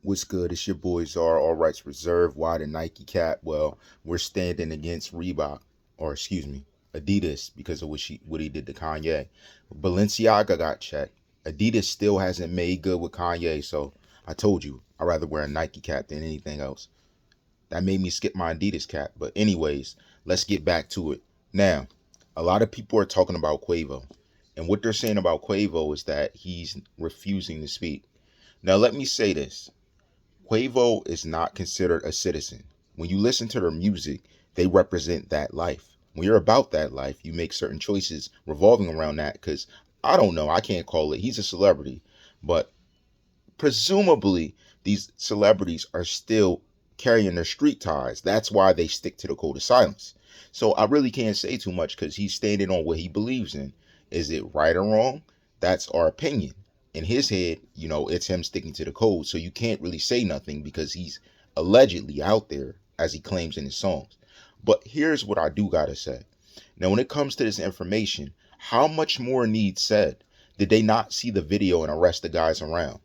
What's good? It's your boys are all rights reserved. Why the Nike cap? Well, we're standing against Reebok, or excuse me, Adidas because of what he did to Kanye. Balenciaga got checked. Adidas still hasn't made good with Kanye, so I told you I'd rather wear a Nike cap than anything else. That made me skip my Adidas cap. But anyways, let's get back to it. Now, a lot of people are talking about QUAVO, and what they're saying about QUAVO is that he's refusing to speak. Now, let me say this. Quavo is not considered a citizen. When you listen to their music, they represent that life. When you're about that life, you make certain choices revolving around that because I don't know, I can't call it. He's a celebrity, but presumably these celebrities are still carrying their street ties. That's why they stick to the code of silence. So I really can't say too much because he's standing on what he believes in. Is it right or wrong? That's our opinion. In his head, it's him sticking to the code. So you can't really say nothing because he's allegedly out there, as he claims in his songs. But here's what I do gotta say. Now, when it comes to this information, how much more needs said? Did they not see the video and arrest the guys around?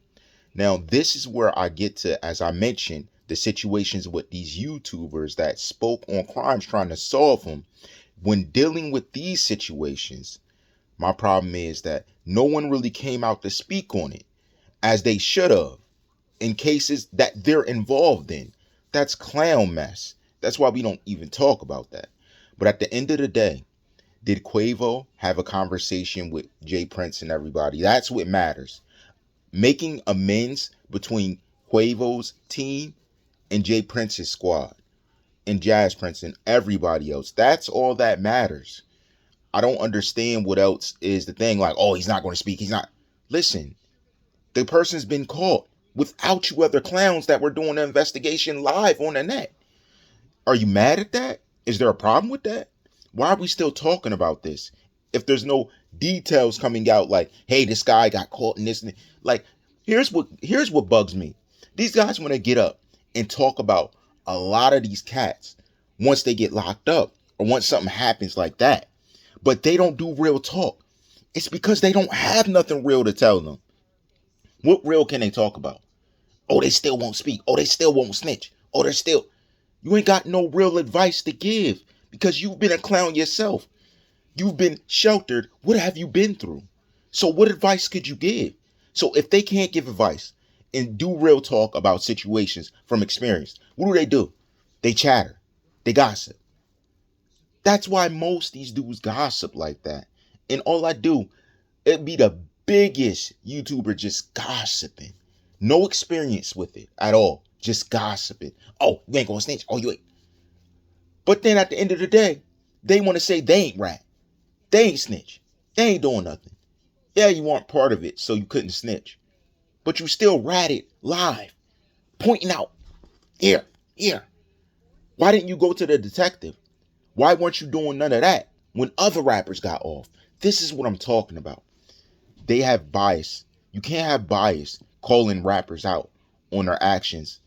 Now, this is where I get to, as I mentioned, the situations with these YouTubers that spoke on crimes trying to solve them. When dealing with these situations, my problem is that no one really came out to speak on it as they should have in cases that they're involved in. That's clown mess. That's why we don't even talk about that. But at the end of the day, did Quavo have a conversation with Jay Prince and everybody? That's what matters. Making amends between Quavo's team and Jay Prince's squad and Jazz Prince and everybody else. That's all that matters. I don't understand what else is the thing. Like, oh, he's not going to speak. He's not. Listen, the person's been caught without you other clowns that were doing the investigation live on the net. Are you mad at that? Is there a problem with that? Why are we still talking about this? If there's no details coming out like, hey, this guy got caught in this. Like, here's what bugs me. These guys want to get up and talk about a lot of these cats once they get locked up or once something happens like that. But they don't do real talk. It's because they don't have nothing real to tell them. What real can they talk about? Oh, they still won't speak. Oh, they still won't snitch. Oh, they're still. You ain't got no real advice to give because you've been a clown yourself. You've been sheltered. What have you been through? So what advice could you give? So if they can't give advice and do real talk about situations from experience, what do? They chatter. They gossip. That's why most these dudes gossip like that. And all I do, it'd be the biggest YouTuber just gossiping. No experience with it at all. Just gossiping. Oh, you ain't gonna snitch. Oh, you ain't. But then at the end of the day, they want to say they ain't rat. They ain't snitch. They ain't doing nothing. Yeah, you weren't part of it, so you couldn't snitch. But you still ratted live, pointing out, here. Why didn't you go to the detective? Why weren't you doing none of that when other rappers got off? This is what I'm talking about. They have bias. You can't have bias calling rappers out on their actions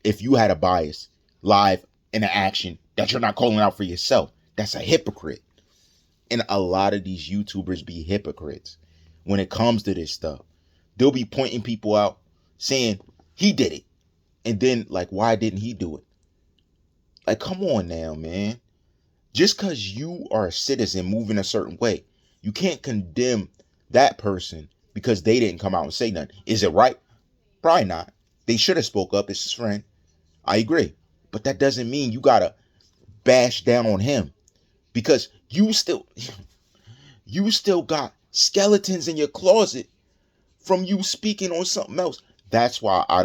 if you had a bias live in an action that you're not calling out for yourself. That's a hypocrite. And a lot of these YouTubers be hypocrites when it comes to this stuff. They'll be pointing people out saying he did it. And then like, why didn't he do it? Like, come on now, man. Just because you are a citizen moving a certain way, you can't condemn that person because they didn't come out and say nothing. Is it right? Probably not. They should have spoke up. It's his friend. I agree. But that doesn't mean you got to bash down on him because you still got skeletons in your closet from you speaking on something else. That's why I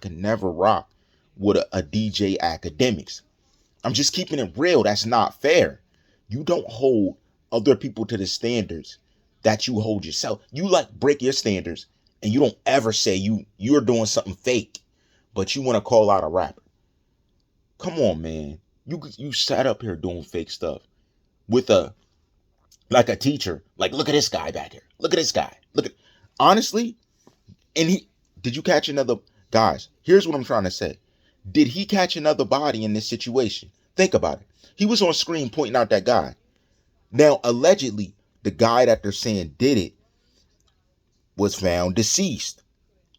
can never rock with a DJ academics. I'm just keeping it real. That's not fair. You don't hold other people to the standards that you hold yourself. You like break your standards and you don't ever say you're doing something fake, but you want to call out a rapper. Come on, man. You sat up here doing fake stuff with a teacher. Like, look at this guy back here. Look at this guy. Honestly, and did you catch another guys? Here's what I'm trying to say. Did he catch another body in this situation? Think about it. He was on screen pointing out that guy. Now, allegedly, the guy that they're saying did it was found deceased.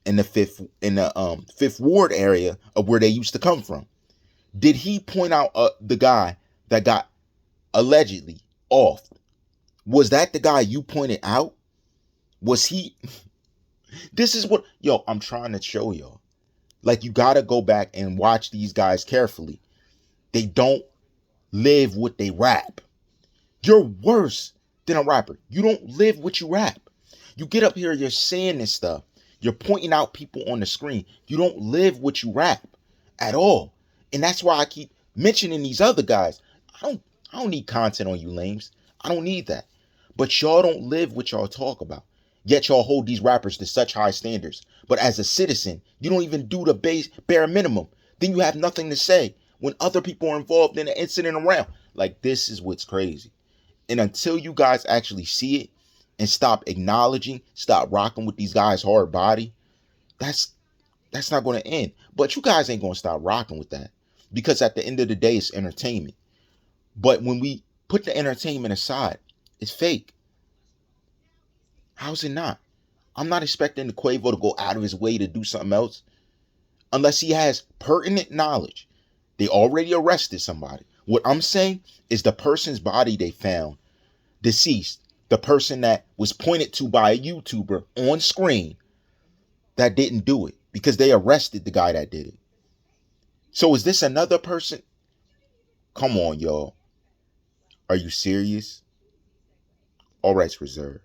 in the fifth ward area of where they used to come from. Did he point out the guy that got allegedly off? Was that the guy you pointed out? Was he? This is what, yo, I'm trying to show y'all. Like, you gotta go back and watch these guys carefully. They don't live what they rap. You're worse than a rapper. You don't live what you rap. You get up here, you're saying this stuff. You're pointing out people on the screen. You don't live what you rap at all. And that's why I keep mentioning these other guys. I don't need content on you lames. I don't need that. But y'all don't live what y'all talk about. Yet y'all hold these rappers to such high standards. But as a citizen, you don't even do the bare minimum. Then you have nothing to say when other people are involved in an incident around. Like, this is what's crazy. And until you guys actually see it and stop acknowledging, stop rocking with these guys' hard body, that's not going to end. But you guys ain't going to stop rocking with that, because at the end of the day, it's entertainment. But when we put the entertainment aside, it's fake. How's it not? I'm not expecting the Quavo to go out of his way to do something else unless he has pertinent knowledge. They already arrested somebody. What I'm saying is the person's body they found deceased, the person that was pointed to by a YouTuber on screen that didn't do it, because they arrested the guy that did it. So is this another person? Come on, y'all. Are you serious? All rights reserved.